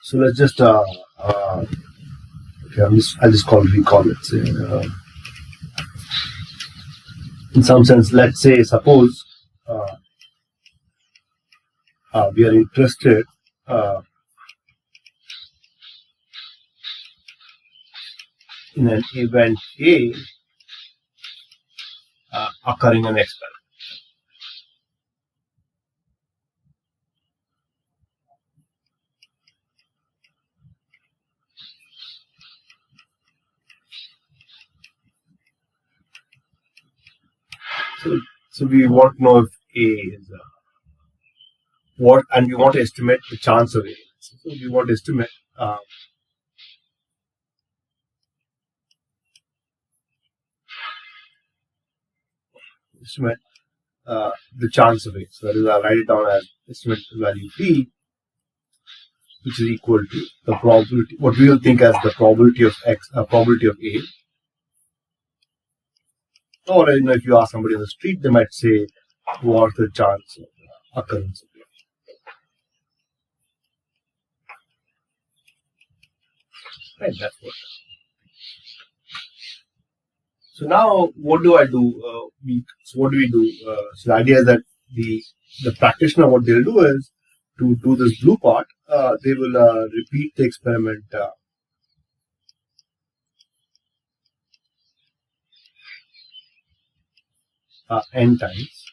So let's just okay, I'll just recall it. Say, in some sense, let's say, suppose we are interested in an event A occurring in experiment. So we want to know if A is what, and we want to estimate the chance of A. So we want to estimate the chance of A. So that is, I'll write it down as estimate value P, which is equal to the probability, what we will think as the probability of X, probability of A. Or if you ask somebody on the street, they might say, what's the chance of occurrence of A? Right, that's what. So now, what do I do? So what do we do? So the idea is that the practitioner, what they'll do is, to do this blue part, they will repeat the experiment n times.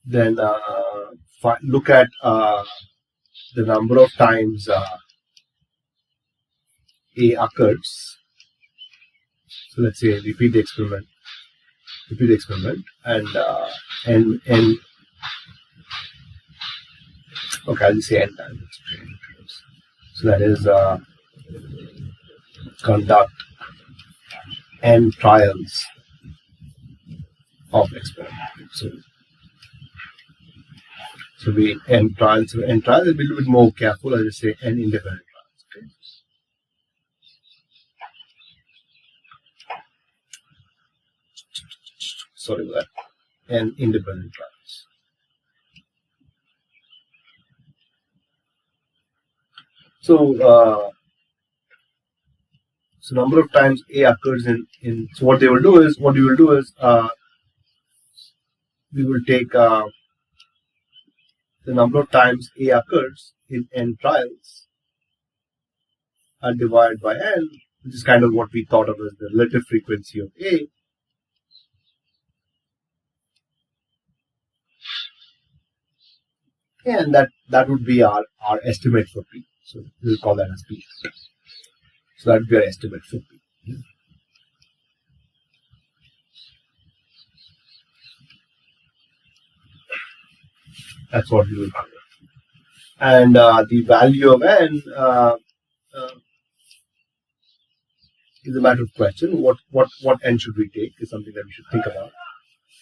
Then look at the number of times A occurs. So let's say repeat the experiment, and okay, I'll just say n times. So that is conduct n trials of experiment. So we n trials will be a little bit more careful. I'll just say n independent trials. Okay. Sorry about that. N independent trials. So so number of times A occurs in so what we will do is we will take the number of times A occurs in n trials and divide by n, which is kind of what we thought of as the relative frequency of A. And that would be our estimate for P. So we'll call that as P. So that would be our estimate for P. That's what we will do. And the value of n is a matter of question. What n should we take is something that we should think about.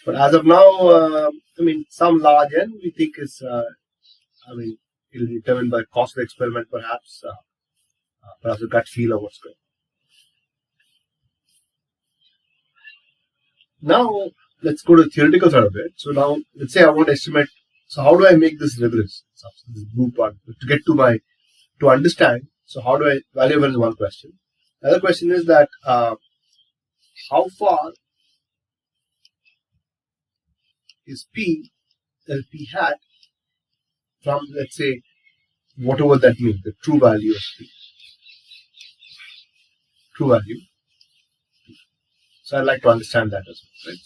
But as of now, some large n we think is, it will be determined by cost of experiment, perhaps a gut feel of what's going on. Now, let's go to the theoretical side of it. So now, let's say I want to estimate. So how do I make this rigorous? This blue part to understand. So how do I value n is one question. The other question is that how far is P hat from, let's say, whatever that means, the true value of P. True value. So I'd like to understand that as well, right?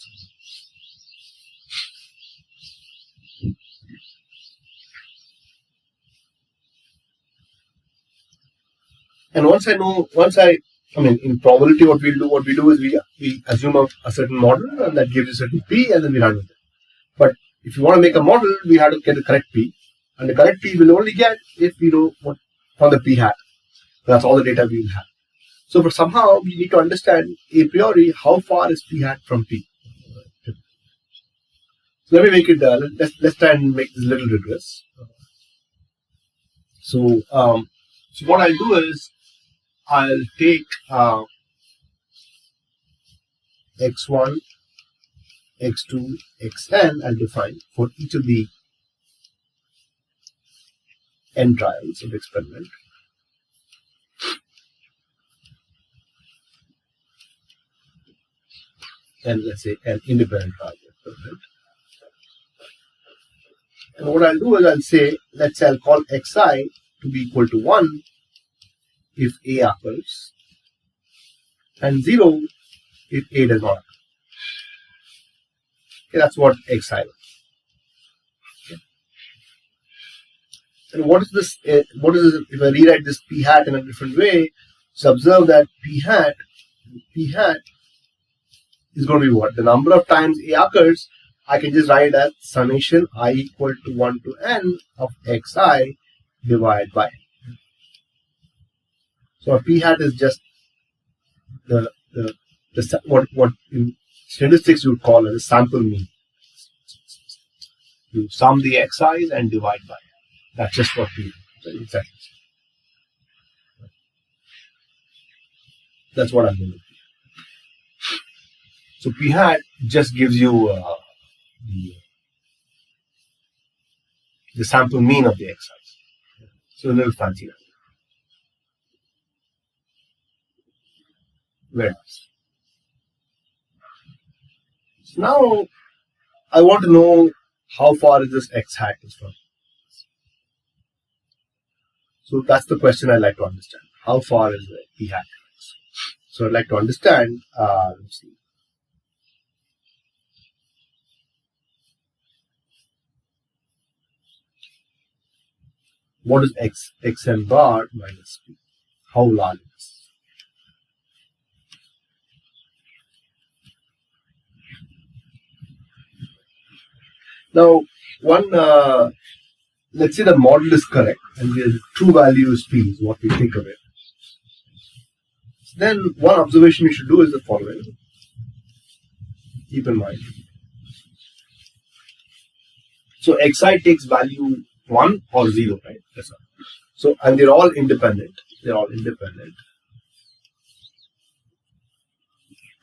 And in probability, what we do is we assume a certain model, and that gives a certain P, and then we run with it. But if you want to make a model, we have to get the correct P, and the correct P will only get if we know what from the P hat. That's all the data we will have. So for somehow we need to understand a priori how far is P hat from P. So let me make it. Let's try and make this a little rigorous. So what I'll do is I'll take x1, x2, xn. I'll define for each of the n trials of the experiment. And let's say an independent trial of the experiment. And what I'll do is I'll say, let's say I'll call xi to be equal to 1 if A occurs, and 0 if A does not occur. Okay, that's what xi is. Okay. And what is this? What is this? If I rewrite this p hat in a different way, so observe that p hat is going to be what? The number of times A occurs, I can just write as summation I equal to 1 to n of xi divided by n. So a p hat is just the what in statistics you would call as a sample mean. You sum the xi's and divide by n. That's just what p hat. Exactly. That's what I'm going to do. So p hat just gives you the sample mean of the xi's. So a little fancy. Very nice. So now I want to know how far is this x hat is from. So that's the question I'd like to understand. How far is the p hat? So I'd like to understand, let's see. What is xn bar minus p? How large is this? Now, let's say the model is correct and the true value is p, is what we think of it. Then one observation we should do is the following. Keep in mind. So xi takes value 1 or 0, right? That's all. So, and they're all independent. They're all independent.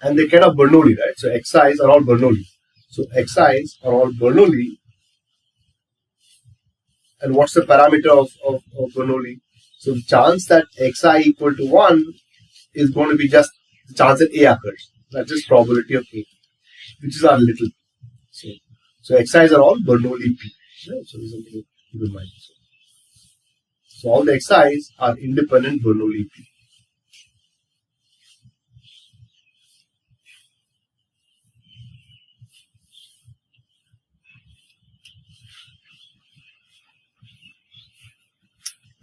And they're kind of Bernoulli, right? So xi's are all Bernoulli. So xi's are all Bernoulli. And what's the parameter of Bernoulli? So the chance that xi equal to 1 is going to be just the chance that A occurs. That's just probability of A, which is our little p. So xi's are all Bernoulli p. Right? So this is something to keep in mind. So all the xi's are independent Bernoulli p.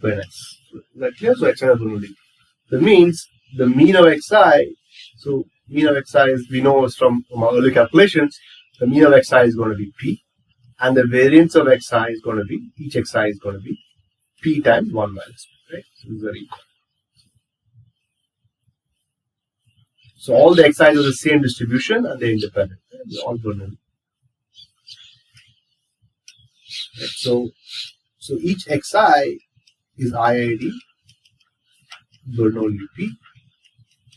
Very nice. That clear? So xi are Bernoulli. That means the mean of xi, so mean of xi is, we know is from our early calculations, the mean of xi is going to be p, and the variance of xi is going to be, each xi is going to be p times 1 minus p, right? So these are equal. So all the xi's are the same distribution and they're independent. Right? They're all Bernoulli. Right? So each xi is IID Bernoulli p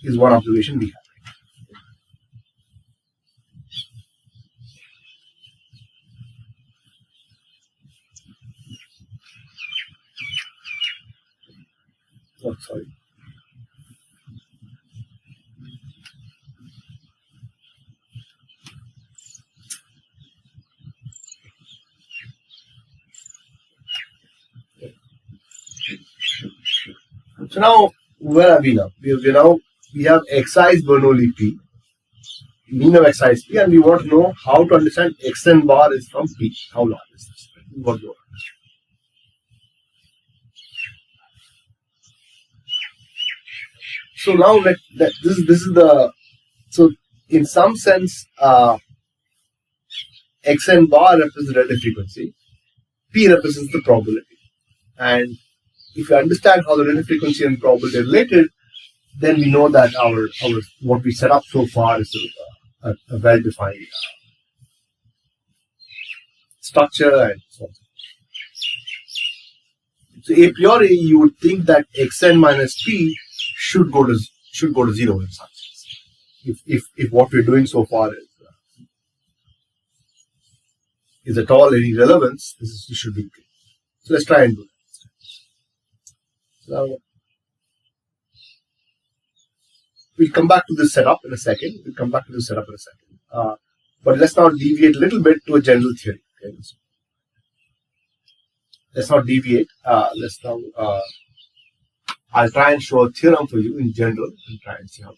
is one observation we have. Oh, sorry. So now, where are we now? We have xi's Bernoulli p, mean of xi is p, and we want to know how to understand xn bar is from p. How large is this? What do you want? So now this is the, so in some sense xn bar represents the relative frequency, p represents the probability, and if you understand how the relative frequency and probability are related, then we know that our what we set up so far is a well-defined structure and so on. So a priori, you would think that xn minus p should go to 0 in some sense. If what we're doing so far is at all any relevance, this should be good. So let's try and do that. So we'll come back to this setup in a second. But let's now deviate a little bit to a general theory. Okay? So let's not deviate. Let's now. I'll try and show a theorem for you in general and try and see how.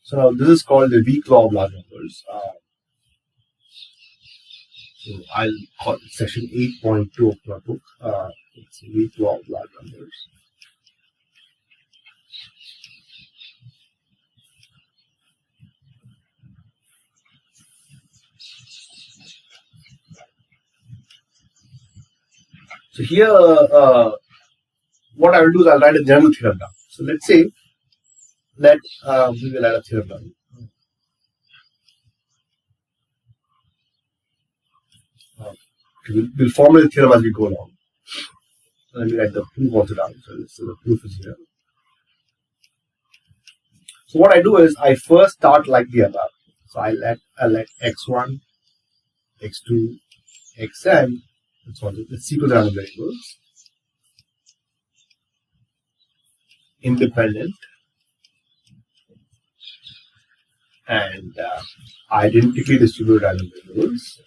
So now this is called the weak law of large numbers. So I'll call it section 8.2 of my book. It's a weak law of large numbers. So here, what I will do is I'll write a general theorem down. So let's say that we will write a theorem down. We'll formulate the theorem as we go along. So let me write the proof also down. So the proof is here. So what I do is I first start like the above. So I let x1, x2, xn. Let's sequence random variables. Independent and identically distributed random variables.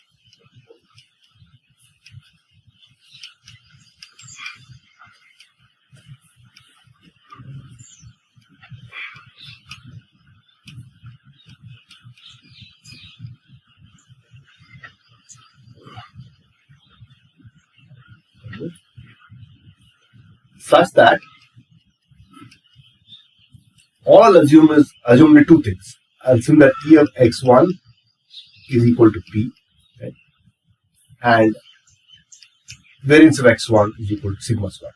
Such that all I'll assume is only two things. I'll assume that E of x1 is equal to P, right? And variance of x1 is equal to sigma squared.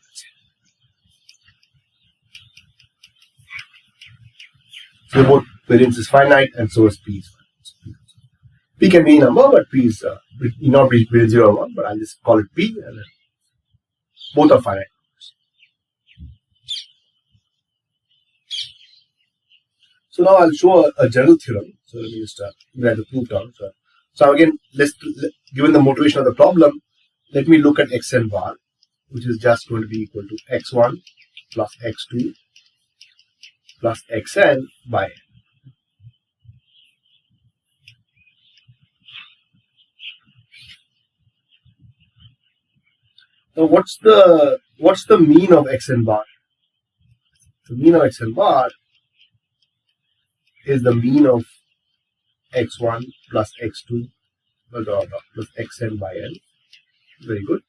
So both variance is finite and so is P is finite. P can be a number, but P is not be between 0 and 1, but I'll just call it P, and then both are finite. So now I'll show a general theorem. So let me just write the proof down. So again, given the motivation of the problem, let me look at xn bar, which is just going to be equal to x1 plus x2 plus xn by n. Now what's the mean of xn bar? The mean of xn bar is the mean of x1 plus x2 plus xn by n. Very good.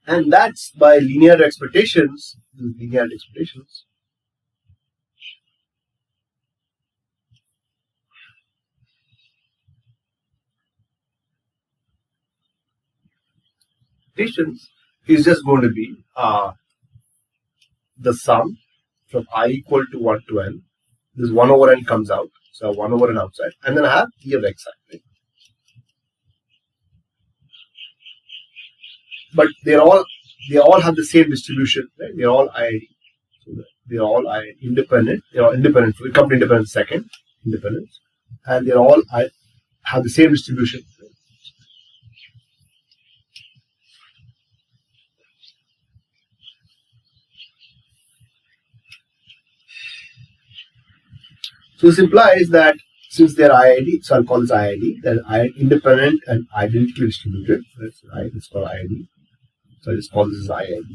And that's by linear expectations. Linear expectations. Expectations is just going to be the sum from I equal to 1 to n. This 1 over n comes out. So 1 over n outside. And then I have E of xi. Right? But they all have the same distribution. Right? They're all IID. So they're all independent. They're all independent. We come to independence second. Independence. And they're all have the same distribution. So this implies that since they're IID, so I'll call this IID, then independent and identically distributed. Let's call IID. So I just call this as IID.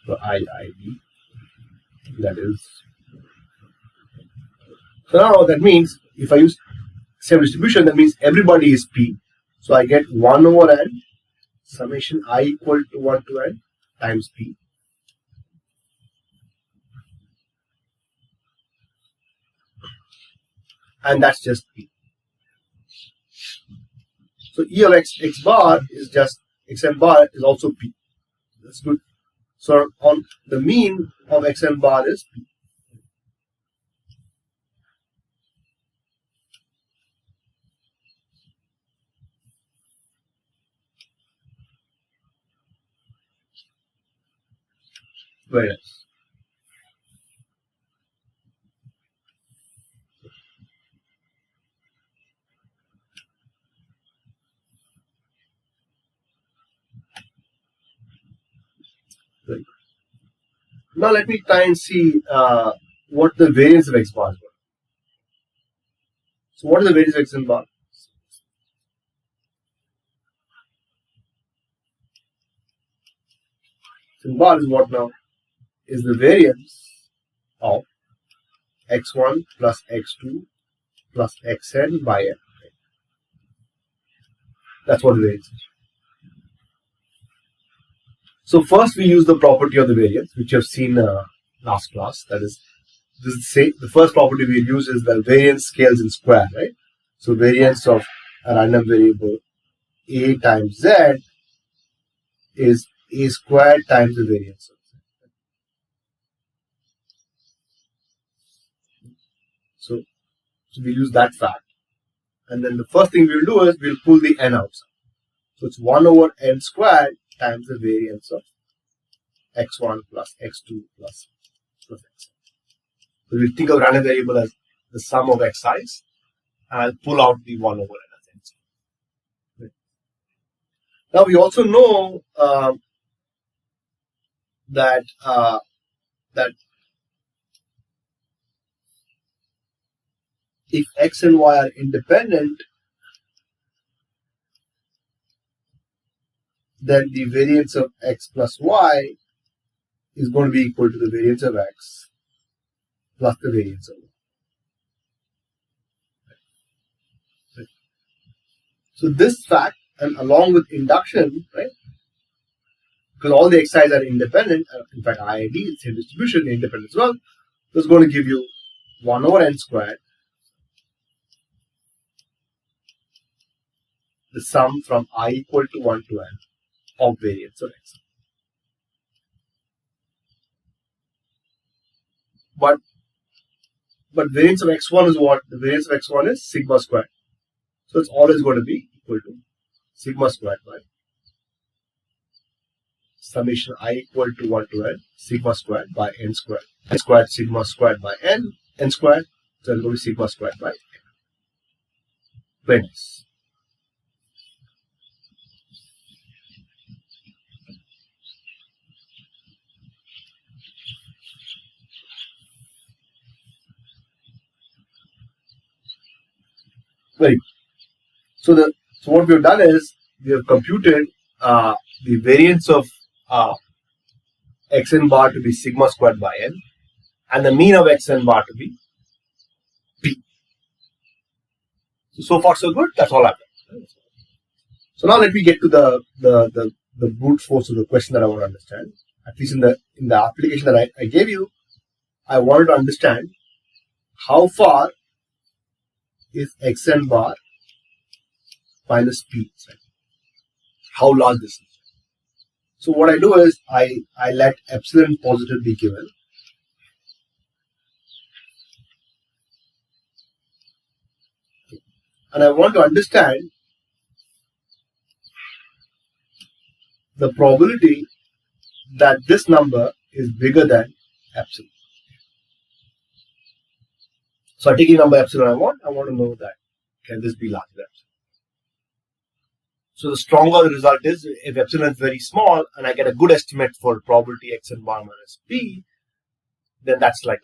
So IID. That is. So now that means if I use same distribution, that means everybody is P. So I get 1 over n summation I equal to 1 to n times P. And that's just P. So E of x bar is just xn bar is also P. That's good. So on the mean of xn bar is P. Very nice. Very good. Now let me try and see what the variance of x bar is. So what is the variance of x bar? X bar is what now? Is the variance of x1 plus x2 plus xn by n. That's what the variance is. So first we use the property of the variance, which you have seen last class. That is, the first property we use is the variance scales in square, right? So variance of a random variable a times z is a squared times the variance of z. So we use that fact. And then the first thing we'll do is we'll pull the n outside. So it's 1 over n squared times the variance of x1 plus x2 plus xn. So we'll think of random variable as the sum of xi's, and I'll pull out the 1 over n as n squared. Now we also know that if x and y are independent, then the variance of x plus y is going to be equal to the variance of x plus the variance of y. Right. So this fact, and along with induction, right, because all the xi's are independent, in fact I and d is same distribution, they're independent as well, so it's going to give you 1 over n squared, the sum from I equal to 1 to n of variance of x. But variance of x1 is what? The variance of x1 is sigma squared. So it's always going to be equal to sigma squared by summation I equal to 1 to n sigma squared by n squared. N squared sigma squared by n squared. So it's going to be sigma squared by n. Very nice. Very good. So what we have done is we have computed the variance of xn bar to be sigma squared by n, and the mean of xn bar to be p. So far so good. That's all I've done. So now let me get to the brute force of the question that I want to understand. At least in the application that I gave you, I wanted to understand how far is xn bar minus p, right? How large this is. So what I do is I let epsilon positive be given. And I want to understand the probability that this number is bigger than epsilon. So I take a number epsilon I want to know that can this be larger than epsilon. So the stronger the result is, if epsilon is very small and I get a good estimate for probability xn bar minus p, then that's like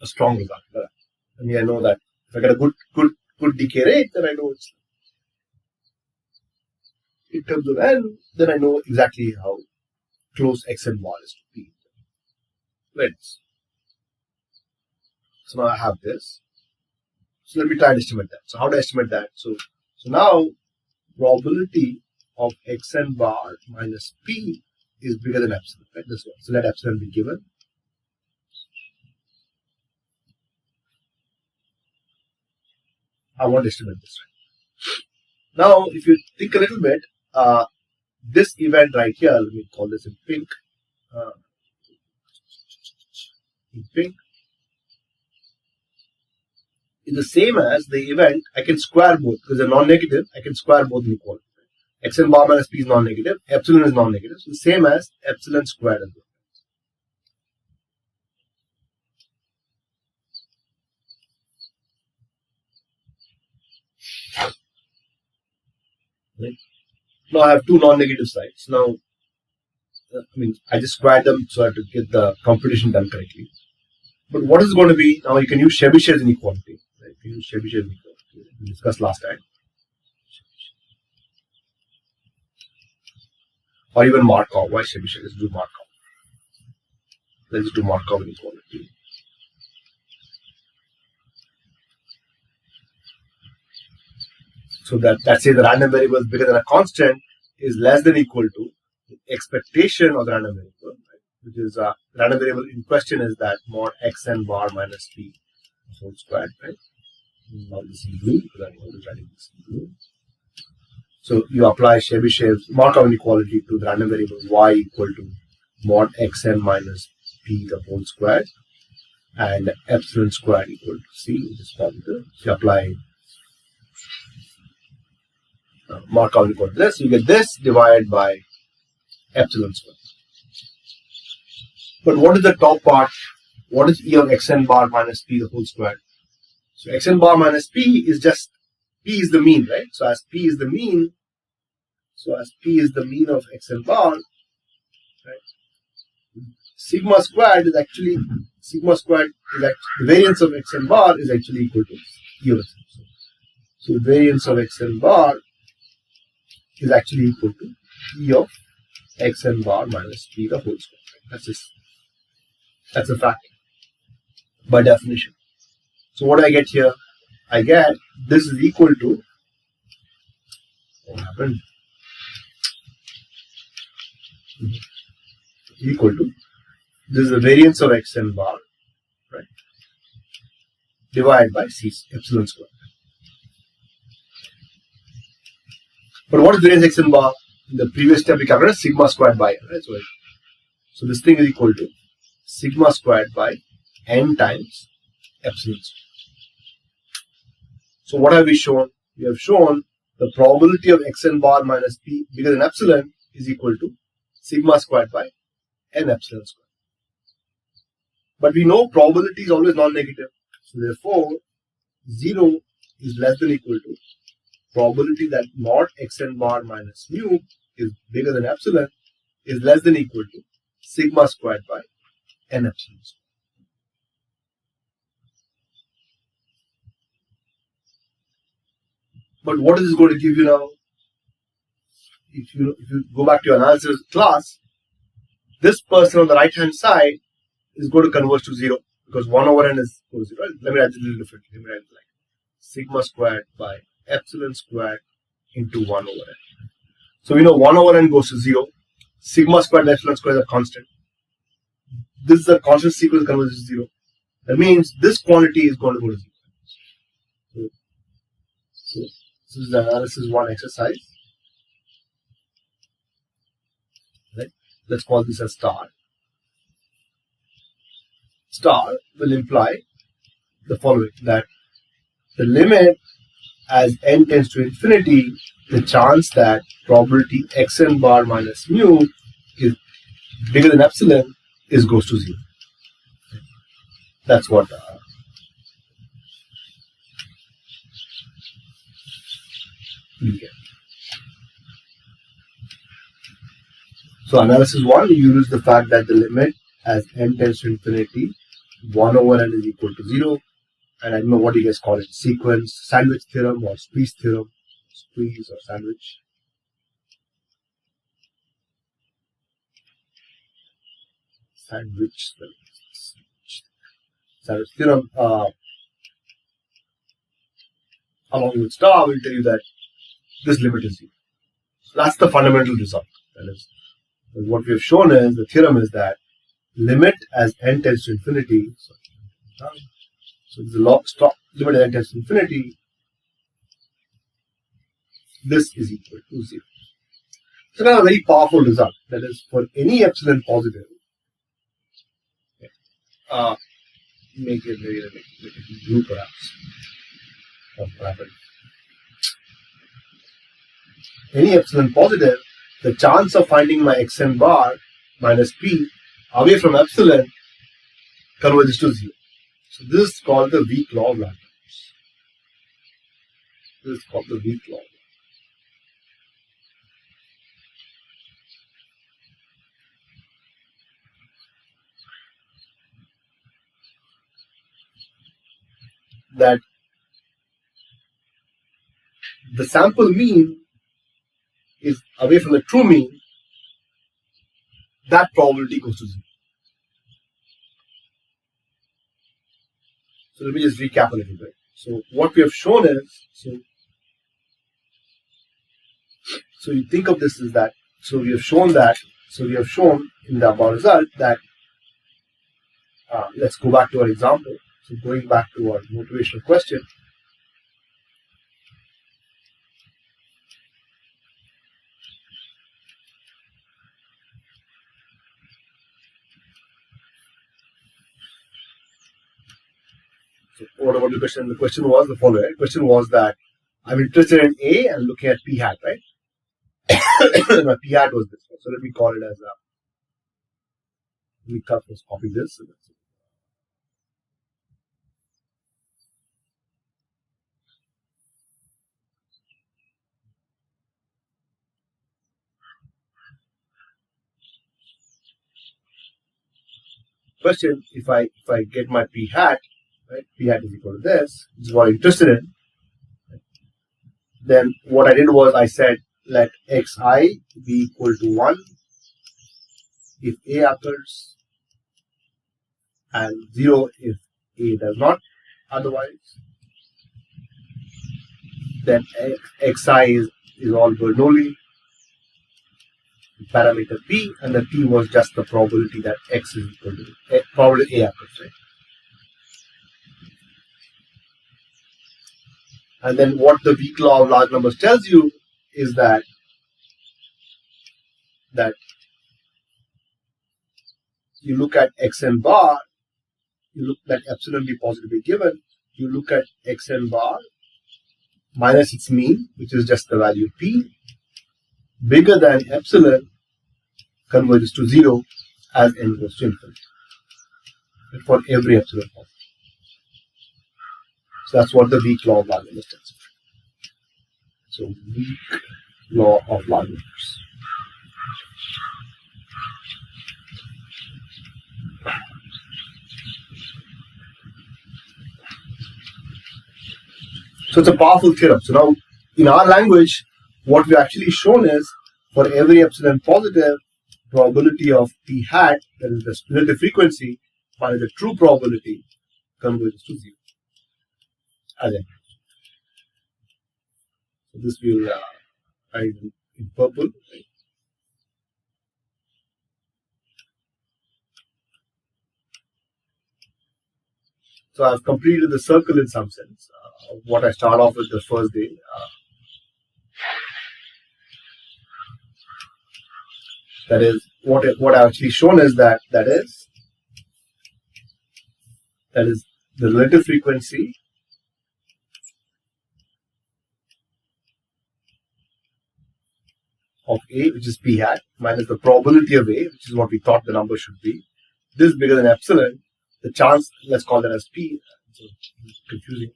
a strong result. I mean, I know that if I get a good decay rate, then I know it's in terms of n, then I know exactly how close xn bar is to p. Right. So now I have this. So let me try and estimate that. So how do I estimate that? So now probability of xn bar minus p is bigger than epsilon, right? This one. So let epsilon be given. I want to estimate this, right? Now, if you think a little bit, this event right here, let me call this in pink. Is the same as the event. I can square both because they're non-negative. I can square both inequalities. xn bar minus p is non-negative, epsilon is non-negative, so the same as epsilon squared as well. Right? Now I have two non-negative sides. Now, I just squared them so I have to get the computation done correctly. But what is going to be, now you can use Chebyshev's inequality. Right? You can use Chebyshev's inequality. We discussed last time. Or even Markov. Why Chebyshev? Let's do Markov. Let's do Markov inequality. So that says the random variable is bigger than a constant is less than equal to the expectation of the random variable, right? Which is random variable in question is that mod xn bar minus p whole squared, right? Now this in blue because I'm always writing this in blue. So you apply Chebyshev's Markov inequality to the random variable y equal to mod xn minus p the whole squared and epsilon squared equal to c, which is positive. So you apply Markov equal to this, you get this divided by epsilon squared. But what is the top part? What is e of xn bar minus p the whole squared? So xn bar minus p is just p is the mean, right? So as p is the mean of xn bar, right? Sigma squared is actually the variance of xn bar is actually equal to e of xn. So the variance of xn bar is actually equal to e of xn bar minus p the whole square. That's a fact by definition. So what do I get here? I get this is equal to what happened? Equal to this is the variance of xn bar, right? Divided by c epsilon square. But what is variance xn bar? In the previous step we calculated sigma squared by n, right? So this thing is equal to sigma squared by n times epsilon squared. So what have we shown? We have shown the probability of xn bar minus p bigger than epsilon is equal to sigma squared by n epsilon squared. But we know probability is always non-negative. So therefore, 0 is less than equal to probability that mod xn bar minus mu is bigger than epsilon is less than equal to sigma squared by n epsilon squared. But what is this going to give you now? If you go back to your analysis class, this person on the right hand side is going to converge to 0 because 1 over n is equal to 0. Let me write it a little differently. Let me write it like sigma squared by epsilon squared into 1 over n. So we know 1 over n goes to 0. Sigma squared by epsilon squared is a constant. This is a constant sequence converges to 0. That means this quantity is going to go to 0. So this is the analysis 1 exercise. Right? Let's call this a star. Star will imply the following, that the limit as n tends to infinity, the chance that probability xn bar minus mu is bigger than epsilon goes to 0. That's what we get. So analysis 1, you use the fact that the limit as n tends to infinity, 1 over n is equal to 0. And I don't know what you guys call it, sequence, sandwich theorem or squeeze theorem, squeeze or sandwich. Sandwich theorem, along with star, will tell you that this limit is 0. So that's the fundamental result. That is, what we have shown is, the theorem is that limit as n tends to infinity, so the limit as n tends to infinity, this is equal to 0. It's a very powerful result. That is, for any epsilon positive, make it blue perhaps. any epsilon positive, the chance of finding my xn bar minus p away from epsilon converges to 0. So this is called the weak law of large numbers. This is called the weak law. That the sample mean is away from the true mean, that probability goes to 0. So let me just recap a little bit. So what we have shown is, so you think of this as that, so we have shown in the above result that, let's go back to our example. So going back to our motivational question, so what about the question? The question was the following. The question was that I'm interested in A and looking at P hat, right? My P hat was this one. So let me call it as a, let me first copy this. Question, if I get my P hat, right? P hat is equal to this is what I'm interested in. Then what I did was I said let xi be equal to 1 if A occurs and 0 if A does not. Otherwise, then xi is all Bernoulli parameter P, and the P was just the probability that x is equal to probability A occurs, right? And then what the weak law of large numbers tells you is that you look at xn bar, you look at epsilon be positively given, you look at xn bar minus its mean, which is just the value P, bigger than epsilon converges to 0 as n goes to infinity for every epsilon positive. So that's what the weak law of large numbers tells you. So weak law of large numbers. So it's a powerful theorem. So now in our language, what we've actually shown is for every epsilon positive, probability of P hat, that is the relative frequency, minus the true probability, converges to 0. As n. So this will write in purple. So I've completed the circle in some sense. What I start off with the first day. That is what I've actually shown is that is the relative frequency of A, which is P hat, minus the probability of A, which is what we thought the number should be. This is bigger than epsilon. The chance, let's call that as P. So it's confusing.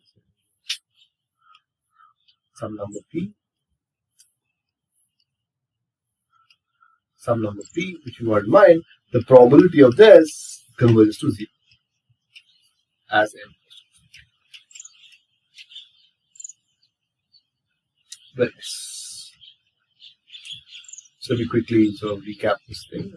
Some number P. Some number P, which you have in mind. The probability of this converges to 0 as n. Very nice. So we quickly sort of recap this thing.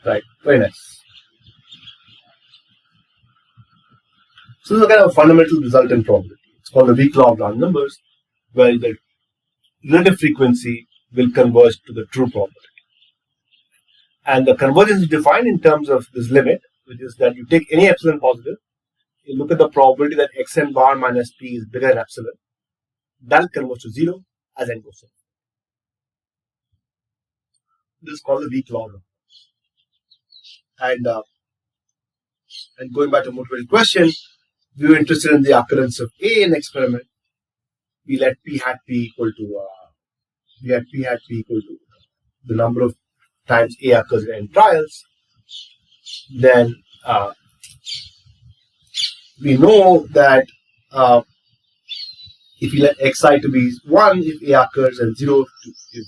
Right, very nice. So this is a kind of fundamental result in probability. It's called the weak law of large numbers, where the relative frequency will converge to the true probability. And the convergence is defined in terms of this limit, which is that you take any epsilon positive, you look at the probability that xn bar minus p is bigger than epsilon. That will converge to 0 as n goes on. This is called the weak law. And going back to the motivated question, we were interested in the occurrence of A in the experiment. We let p hat p equal to the number of times A occurs in n trials. Then we know that if we let xi to be 1, if A occurs, and 0 if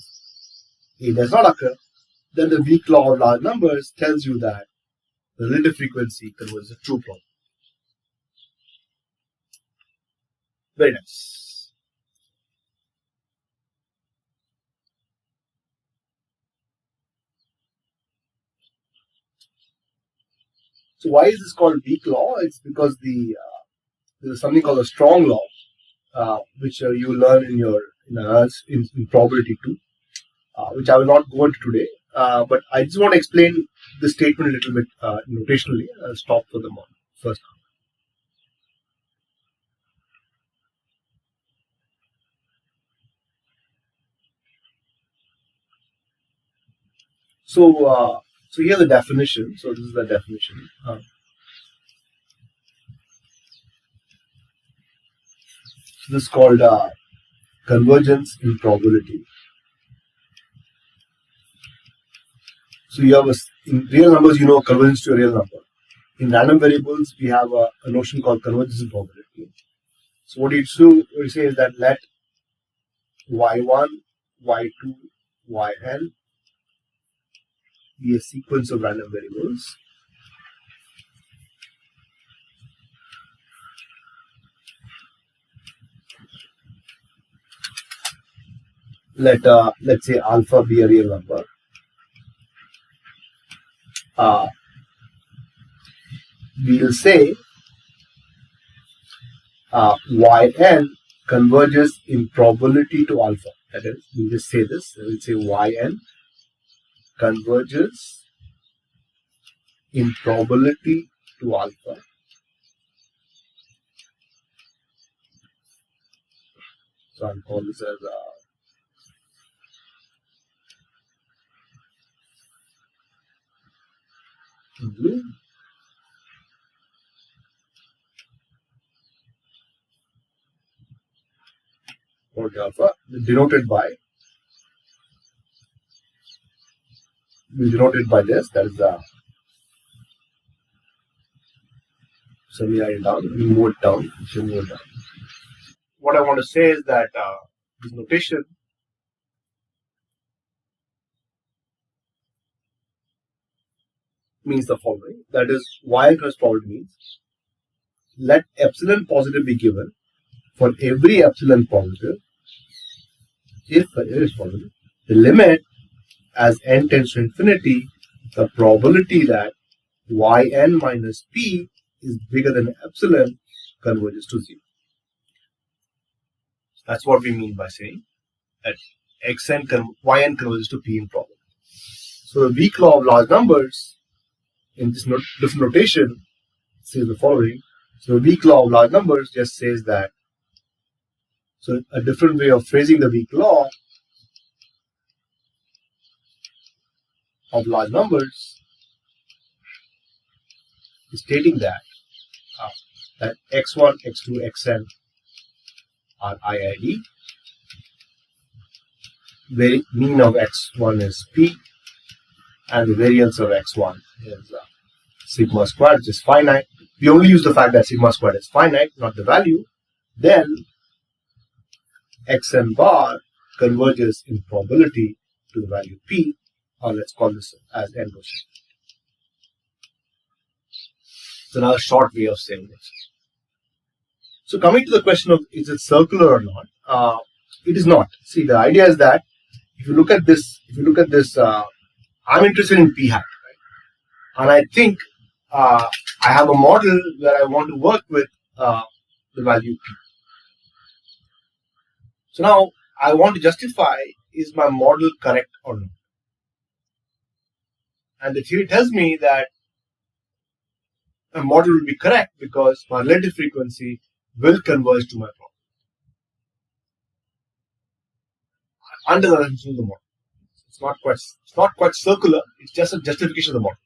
A does not occur, then the weak law of large numbers tells you that the relative frequency converges to true probability. Very nice. So why is this called weak law? It's because there is something called a strong law, which you learn in probability 2, which I will not go into today. But I just want to explain the statement a little bit notationally. I'll stop for the moment first. So here's the definition. So this is the definition. This is called convergence in probability. So you have in real numbers, you know convergence to a real number. In random variables, we have a notion called convergence in probability. So what you say is that let y1, y2, yn be a sequence of random variables. Let's say alpha be a real number. We will say yn converges in probability to alpha. That is, we'll just say this. We'll say yn converges in probability to alpha. So I'll call this as blue. Or alpha, denoted by this. That is the. So we write it down. We move it down. What I want to say is that this notation means the following. That is, y cross probability means let epsilon positive be given for every epsilon positive. If it is positive, the limit as n tends to infinity, the probability that yn minus p is bigger than epsilon converges to 0. That's what we mean by saying that yn converges to p in probability. So the weak law of large numbers in this notation says the following. So the weak law of large numbers just says that. So a different way of phrasing the weak law of large numbers is stating that x1, x2, xn are IID. The mean of x1 is p, and the variance of x1 is sigma squared, which is finite. We only use the fact that sigma squared is finite, not the value. Then xn bar converges in probability to the value p, or let's call this as n goes. It's another short way of saying this. So coming to the question of is it circular or not, it is not. See, the idea is that if you look at this, I'm interested in p hat, right? And I think I have a model where I want to work with the value P. So now I want to justify, is my model correct or not? And the theory tells me that a model will be correct because my relative frequency will converge to my problem under the assumption of the model. It's not quite circular. It's just a justification of the model.